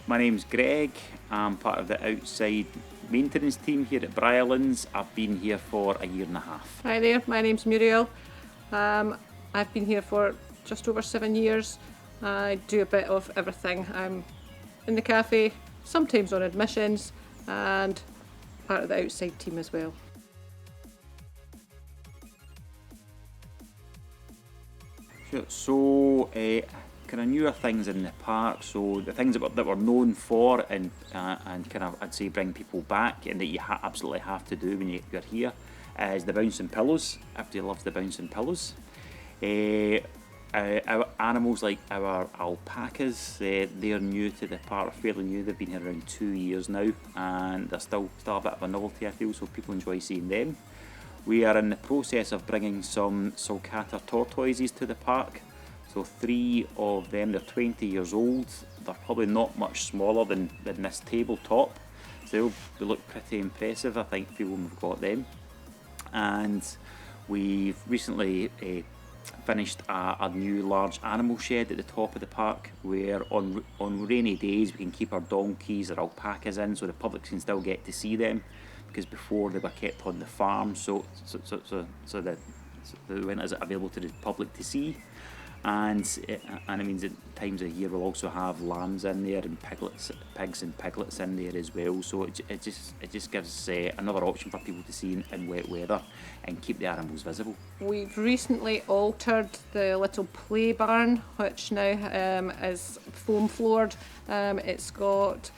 My name's Greg. I'm part of the outside maintenance team here at Briarlands. I've been here for 1.5 years. Hi there, my name's Muriel. I've been here for just over 7 years. I do a bit of everything. I'm in the cafe, sometimes on admissions, and part of the outside team as well. Sure. So, kind of newer things in the park. So the things that we're known for, and kind of I'd say bring people back, and that you absolutely have to do when you're here, is the bouncing pillows. Everybody loves the bouncing pillows. Our animals like our alpacas, they're new to the park, fairly new. They've been here around 2 years now, and they're still a bit of a novelty, I feel, so people enjoy seeing them. We are in the process of bringing some sulcata tortoises to the park. So 3 of them, they're 20 years old. They're probably not much smaller than this tabletop. So they look pretty impressive, I think, people have got them. And we've recently finished a new large animal shed at the top of the park, where on rainy days we can keep our donkeys or alpacas in, so the public can still get to see them, because before they were kept on the farm, so the when is it available to the public to see. And it means at times of year we'll also have lambs in there, and pigs and piglets in there as well. So it just gives another option for people to see in wet weather and keep the animals visible. We've recently altered the little play barn, which now is foam floored. It's got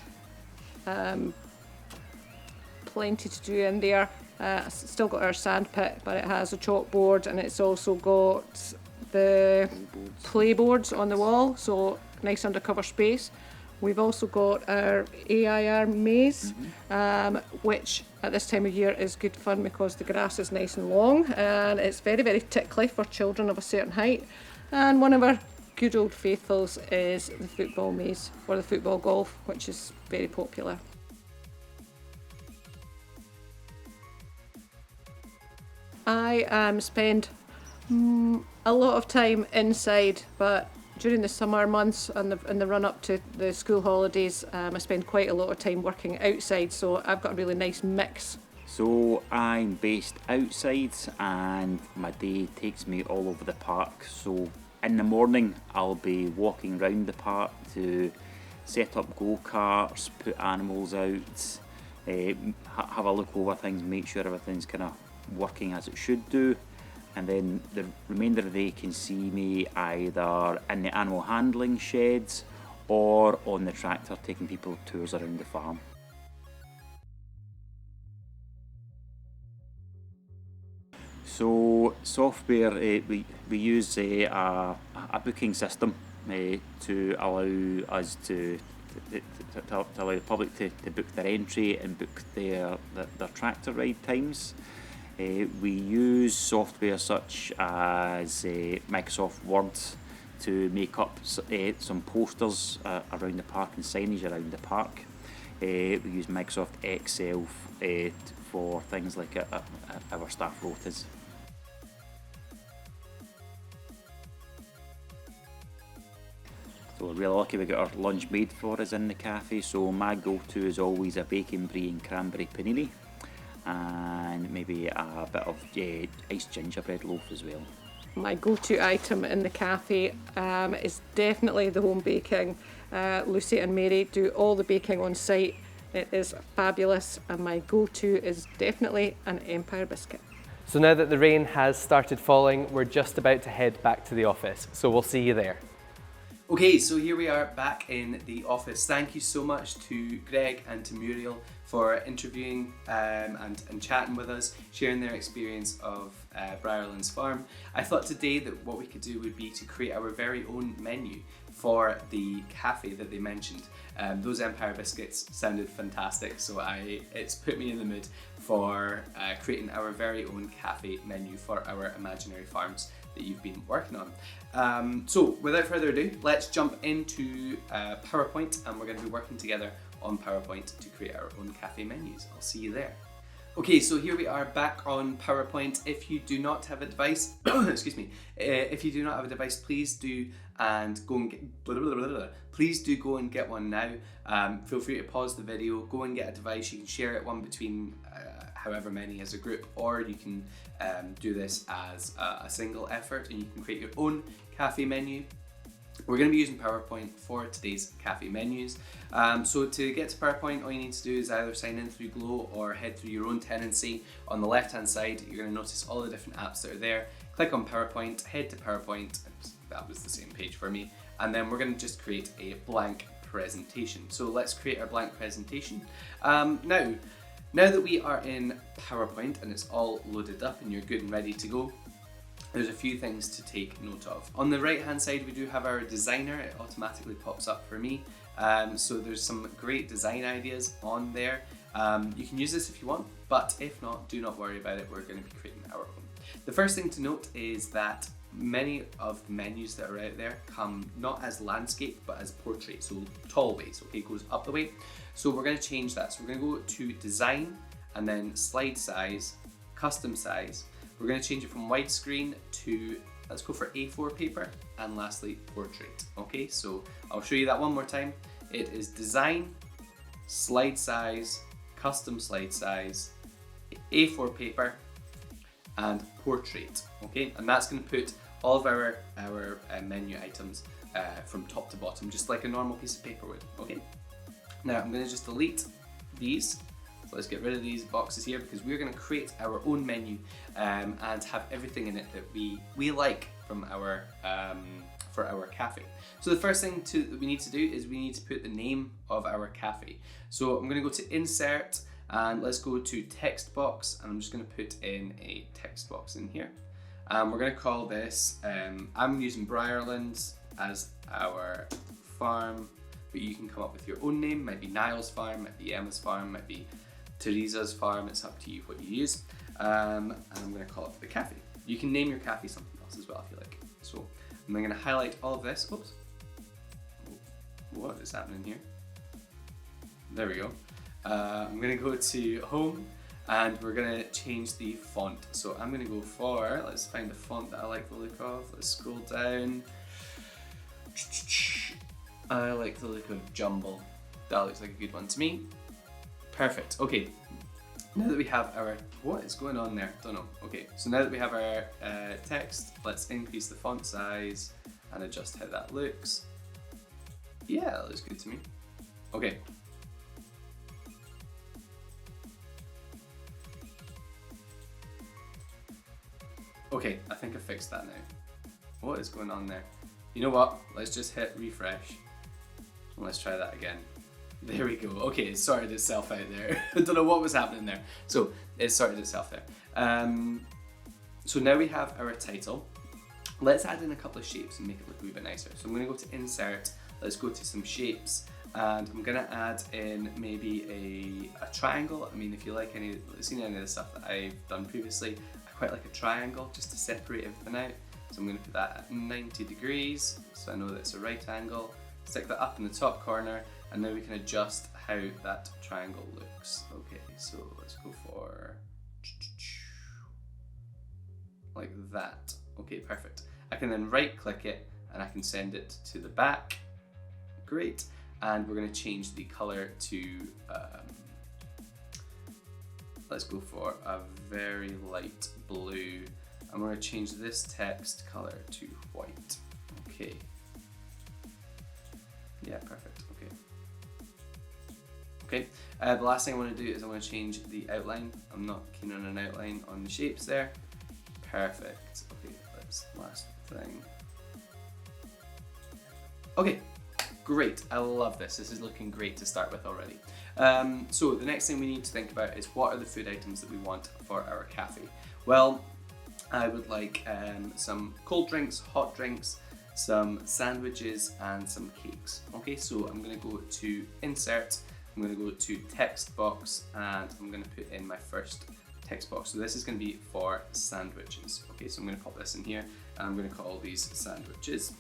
plenty to do in there. It's still got our sand pit, but it has a chalkboard, and it's also got the playboards on the wall, so nice undercover space. We've also got our AIR maze, which at this time of year is good fun because the grass is nice and long, and it's very, very tickly for children of a certain height. And one of our good old faithfuls is the football maze, or the football golf, which is very popular. I spend a lot of time inside, but during the summer months and the run up to the school holidays, I spend quite a lot of time working outside, so I've got a really nice mix. So I'm based outside, and my day takes me all over the park. So in the morning I'll be walking around the park to set up go-karts, put animals out, have a look over things, make sure everything's kind of working as it should do. And then the remainder of the day you can see me either in the animal handling sheds or on the tractor taking people tours around the farm. So software, we use a booking system to allow us to allow the public to book their entry and book their tractor ride times. We use software such as Microsoft Word to make up some posters around the park and signage around the park. We use Microsoft Excel for things like our staff rotas. So we're really lucky we got our lunch made for us in the cafe, so my go-to is always a bacon brie and cranberry panini, and maybe a bit of iced gingerbread loaf as well. My go-to item in the cafe is definitely the home baking. Lucy and Mary do all the baking on site. It is fabulous, and my go-to is definitely an Empire biscuit. So now that the rain has started falling, we're just about to head back to the office, so we'll see you there. Okay, so here we are back in the office. Thank you so much to Greg and to Muriel for interviewing and chatting with us, sharing their experience of Briarlands Farm. I thought today that what we could do would be to create our very own menu for the cafe that they mentioned. Those Empire biscuits sounded fantastic, so it's put me in the mood for creating our very own cafe menu for our imaginary farms that you've been working on. So without further ado, let's jump into PowerPoint, and we're going to be working together on PowerPoint to create our own cafe menus. I'll see you there. Okay, so here we are back on PowerPoint. If you do not have a device, excuse me, if you do not have a device, please do go and get, please do go and get one now. Feel free to pause the video, go and get a device. You can share it one between however many as a group, or you can do this as a single effort, and you can create your own cafe menu. We're going to be using PowerPoint for today's cafe menus. So to get to PowerPoint, all you need to do is either sign in through Glow or head through your own tenancy. On the left hand side, you're going to notice all the different apps that are there. Click on PowerPoint, head to PowerPoint, and that was the same page for me. And then we're going to just create a blank presentation. So let's create our blank presentation. Now that we are in PowerPoint and it's all loaded up and you're good and ready to go, there's a few things to take note of. On the right hand side, we do have our designer. It automatically pops up for me. So there's some great design ideas on there. You can use this if you want, but if not, do not worry about it. We're going to be creating our own. The first thing to note is that many of the menus that are out there come not as landscape, but as portrait, so tall ways, okay, goes up the way. So we're going to change that. So we're going to go to design and then slide size, custom size. We're going to change it from widescreen to, let's go for A4 paper, and lastly portrait. Okay, so I'll show you that one more time. It is design, slide size, custom slide size, A4 paper, and portrait. Okay, and that's going to put all of our menu items from top to bottom, just like a normal piece of paper would. Okay, now I'm going to just delete these. So let's get rid of these boxes here, because we're going to create our own menu and have everything in it that we like from our for our cafe. So the first thing that we need to do is we need to put the name of our cafe. So I'm going to go to insert and let's go to text box, and I'm just going to put in a text box in here. We're going to call this, I'm using Briarlands as our farm, but you can come up with your own name. Might be Niall's farm, might be Emma's farm, might be Teresa's farm. It's up to you what you use. And I'm going to call it the cafe. You can name your cafe something else as well if you like. So I'm going to highlight all of this. Oops. What is happening here? There we go. I'm going to go to home and we're going to change the font. So I'm going to go for, let's find the font that I like the look of. Let's scroll down. I like the look of Jumble. That looks like a good one to me. Perfect. Okay, now that we have our, what is going on there? Don't know. Okay, so now that we have our text, let's increase the font size and adjust how that looks. Yeah, that looks good to me. Okay. Okay, I think I fixed that now. What is going on there? You know what? Let's just hit refresh. And let's try that again. There we go. Okay, it sorted itself out there. I don't know what was happening there. So it sorted itself there. So now we have our title. Let's add in a couple of shapes and make it look a wee bit nicer. So I'm going to go to insert. Let's go to some shapes, and I'm going to add in maybe a triangle. I mean, if you like seen any of the stuff that I've done previously, I quite like a triangle just to separate everything out. So I'm going to put that at 90 degrees, so I know that it's a right angle. Stick that up in the top corner, and now we can adjust how that triangle looks. Okay, so let's go for like that. Okay, perfect. I can then right click it and I can send it to the back. Great. And we're going to change the color to, let's go for a very light blue. I'm going to change this text color to white. Okay. Yeah, perfect. Okay. Okay. The last thing I want to do is I want to change the outline. I'm not keen on an outline on the shapes there. Perfect. Okay, that's the last thing. Okay, great. I love this. This is looking great to start with already. So the next thing we need to think about is what are the food items that we want for our cafe? Well, I would like some cold drinks, hot drinks, some sandwiches, and some cakes. Okay, so I'm going to go to insert, I'm going to go to text box, and I'm going to put in my first text box. So this is going to be for sandwiches. Okay, so I'm going to pop this in here, and I'm going to call these sandwiches.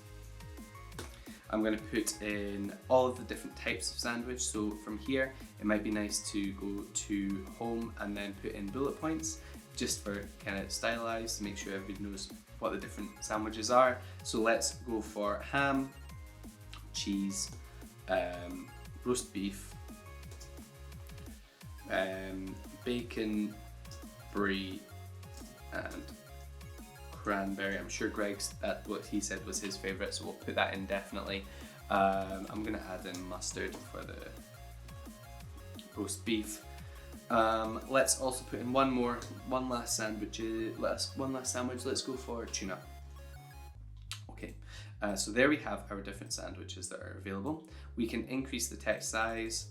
I'm going to put in all of the different types of sandwich. So from here, it might be nice to go to home and then put in bullet points, just for kind of stylized, to make sure everybody knows what the different sandwiches are. So let's go for ham, cheese, roast beef, bacon, brie, and cranberry. I'm sure Greg's, what he said was his favourite, so we'll put that in definitely. I'm gonna add in mustard for the roast beef. Let's also put in one last sandwich. Let's go for tuna. Okay, so there we have our different sandwiches that are available. We can increase the text size,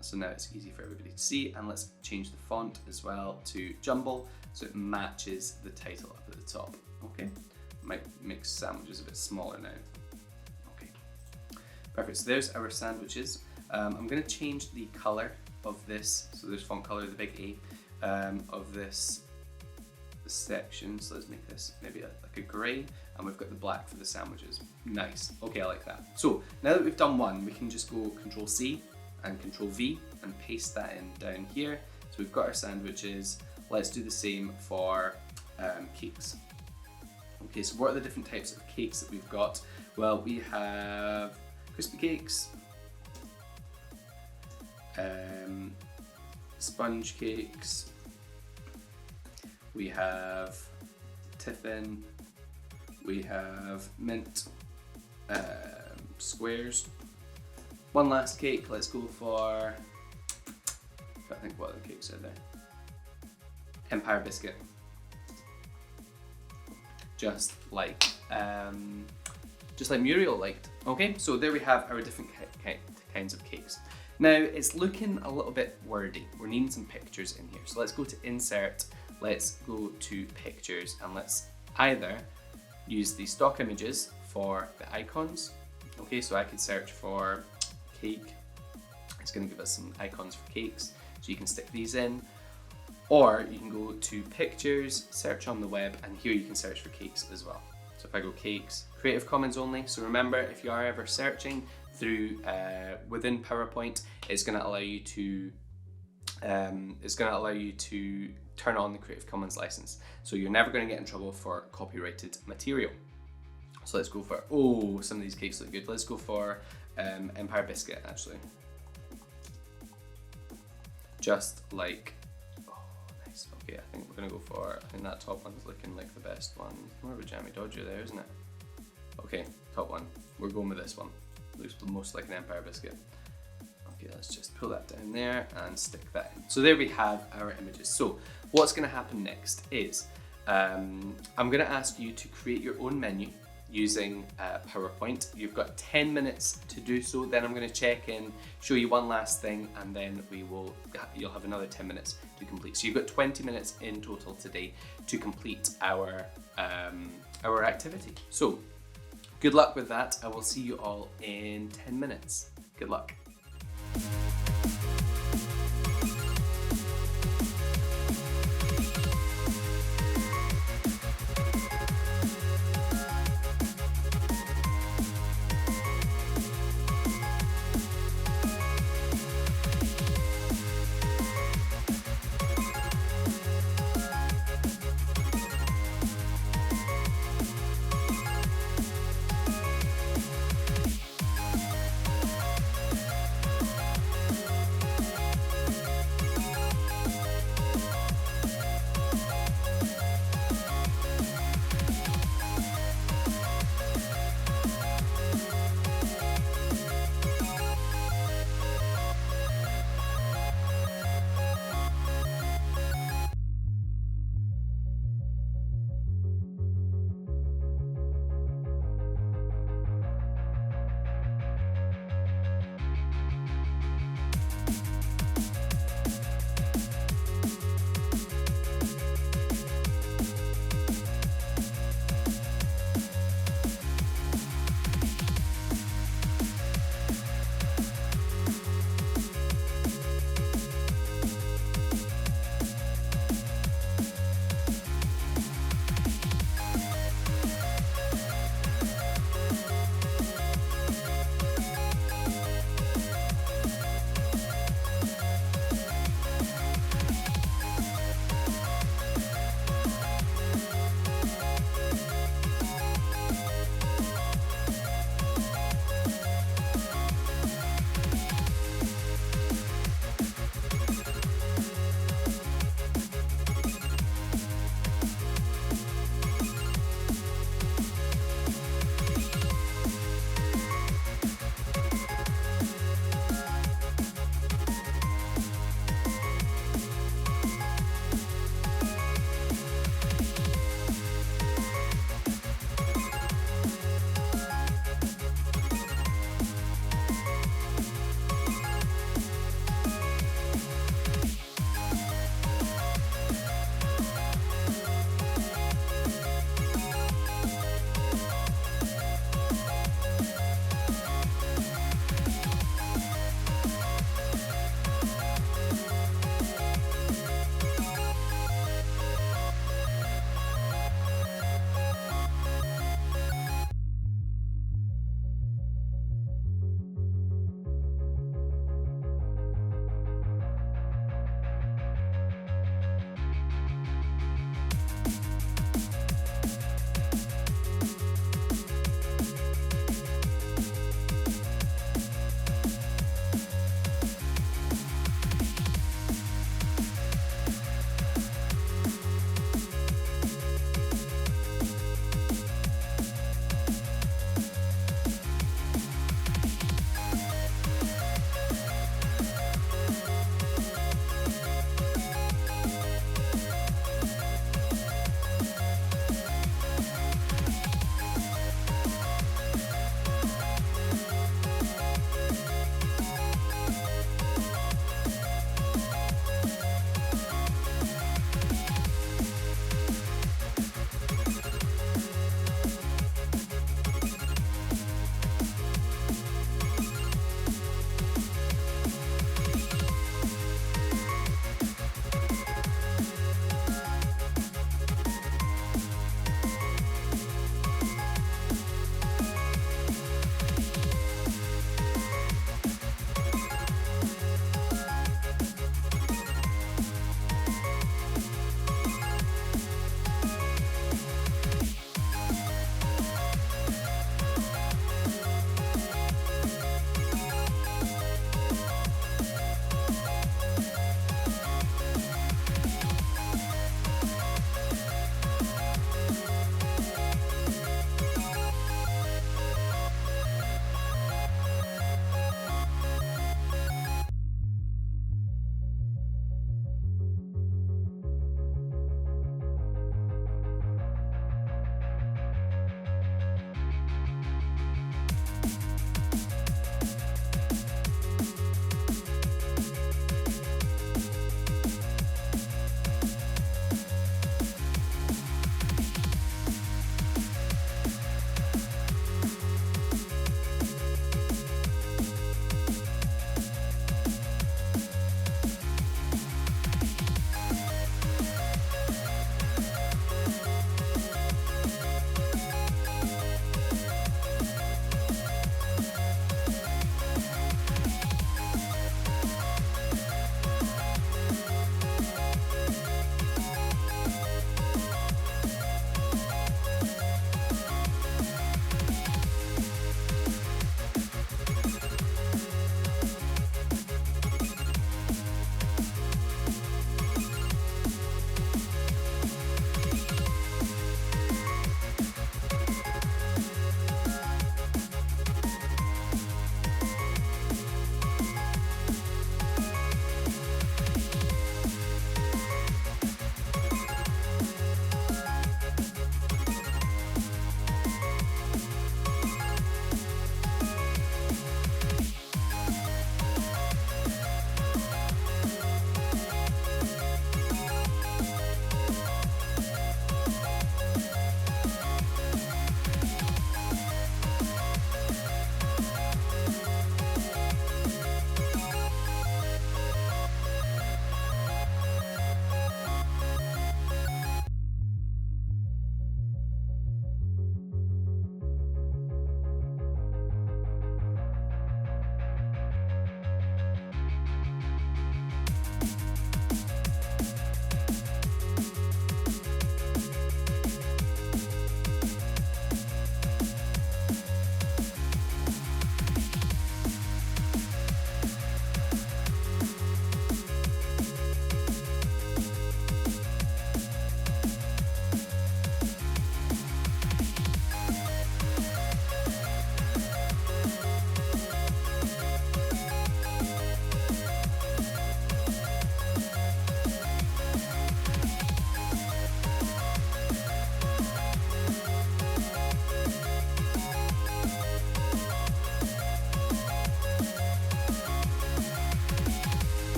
so now it's easy for everybody to see, and let's change the font as well to jumble so it matches the title up at the top. Okay, might make sandwiches a bit smaller now. Okay, perfect. So there's our sandwiches. I'm going to change the color of this. So there's font color, the big A, of this section. So let's make this maybe like a grey, and we've got the black for the sandwiches. Nice. Okay, I like that. So now that we've done one, we can just go Control C and Control V and paste that in down here. So we've got our sandwiches. Let's do the same for cakes. Okay, so what are the different types of cakes that we've got? Well, we have crispy cakes, sponge cakes, we have tiffin, we have mint squares. One last cake, let's go for, I think what other cakes are there? Empire biscuit. Just like Muriel liked. Okay, so there we have our different kinds of cakes. Now it's looking a little bit wordy. We're needing some pictures in here. So let's go to insert, let's go to pictures, and let's either use the stock images for the icons. Okay, so I could search for cake. It's going to give us some icons for cakes, so you can stick these in. Or you can go to pictures, search on the web, and here you can search for cakes as well. So if I go cakes, Creative Commons only. So remember, if you are ever searching through within PowerPoint, it's going to allow you to turn on the Creative Commons license. So you're never going to get in trouble for copyrighted material. So let's go for, oh, some of these cakes look good. Let's go for Empire Biscuit, actually. Just like, oh, nice. Okay, I think we're gonna go for, I think that top one's looking like the best one. More of a jammy dodger there, isn't it? Okay, top one. We're going with this one. Looks most like an Empire Biscuit. Okay, let's just pull that down there and stick that in. So there we have our images. So what's gonna happen next is, I'm gonna ask you to create your own menu using PowerPoint. You've got 10 minutes to do so. Then I'm going to check in, show you one last thing, and then you'll have another 10 minutes to complete. So you've got 20 minutes in total today to complete our activity. So good luck with that. I will see you all in 10 minutes. Good luck.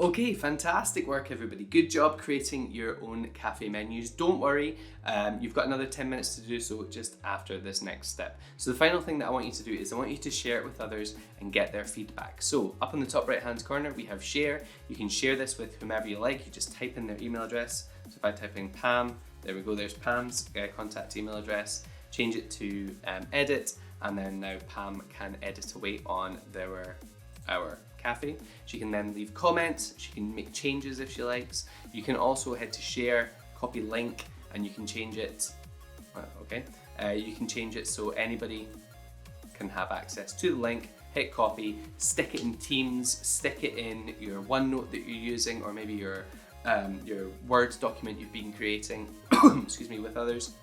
Okay, fantastic work everybody. Good job creating your own cafe menus. Don't worry, you've got another 10 minutes to do so just after this next step. So the final thing that I want you to do is I want you to share it with others and get their feedback. So up in the top right hand corner we have share. You can share this with whomever you like. You just type in their email address. So if I type in Pam, there we go, there's Pam's contact email address. Change it to edit, and then now Pam can edit away on our cafe. She can then leave comments, she can make changes if she likes. You can also head to share, copy link, and you can change it, you can change it so anybody can have access to the link. Hit copy, stick it in Teams, stick it in your OneNote that you're using, or maybe your Word document you've been creating excuse me, with others.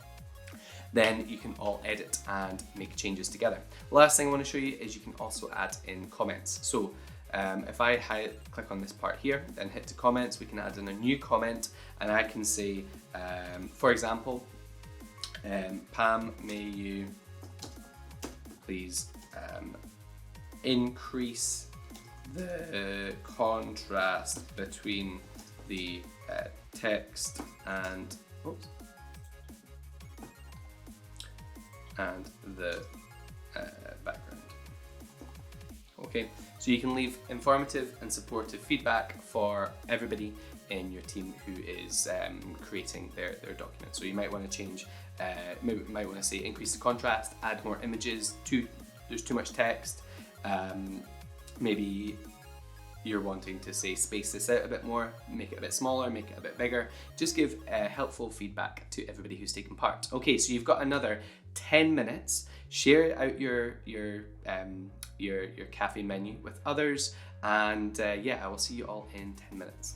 Then you can all edit and make changes together. Last thing I want to show you is you can also add in comments. So if I click on this part here, then hit to comments, we can add in a new comment, and I can say, for example, Pam, may you please increase the contrast between the text and the background. Okay, so you can leave informative and supportive feedback for everybody in your team who is creating their document. So you might want to change, might want to say increase the contrast, add more images, there's too much text, maybe you're wanting to say space this out a bit more, make it a bit smaller, make it a bit bigger. Just give helpful feedback to everybody who's taken part. Okay, so you've got another 10 minutes. Share out your cafe menu with others, and yeah, I will see you all in 10 minutes.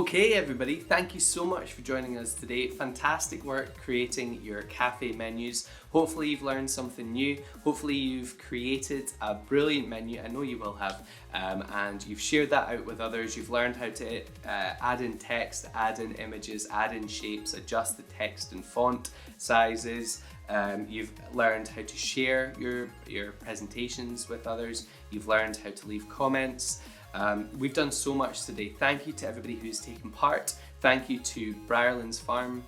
Okay everybody, thank you so much for joining us today. Fantastic work creating your cafe menus. Hopefully you've learned something new. Hopefully you've created a brilliant menu. I know you will have. And you've shared that out with others. You've learned how to add in text, add in images, add in shapes, adjust the text and font sizes. You've learned how to share your presentations with others. You've learned how to leave comments. We've done so much today. Thank you to everybody who's taken part. Thank you to Briarlands Farm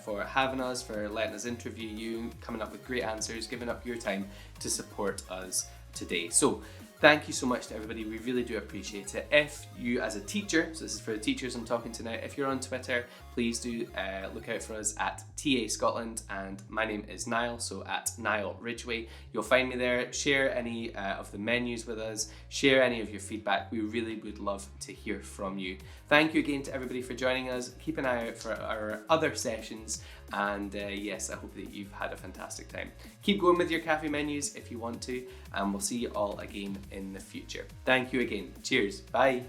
for having us, for letting us interview you, coming up with great answers, giving up your time to support us today. So thank you so much to everybody. We really do appreciate it. If you as a teacher, so this is for the teachers I'm talking to now, if you're on Twitter, please do look out for us at TA Scotland, and my name is Niall, so at Niall Ridgway. You'll find me there. Share any of the menus with us, share any of your feedback. We really would love to hear from you. Thank you again to everybody for joining us. Keep an eye out for our other sessions, and yes, I hope that you've had a fantastic time. Keep going with your cafe menus if you want to, and we'll see you all again in the future. Thank you again. Cheers. Bye.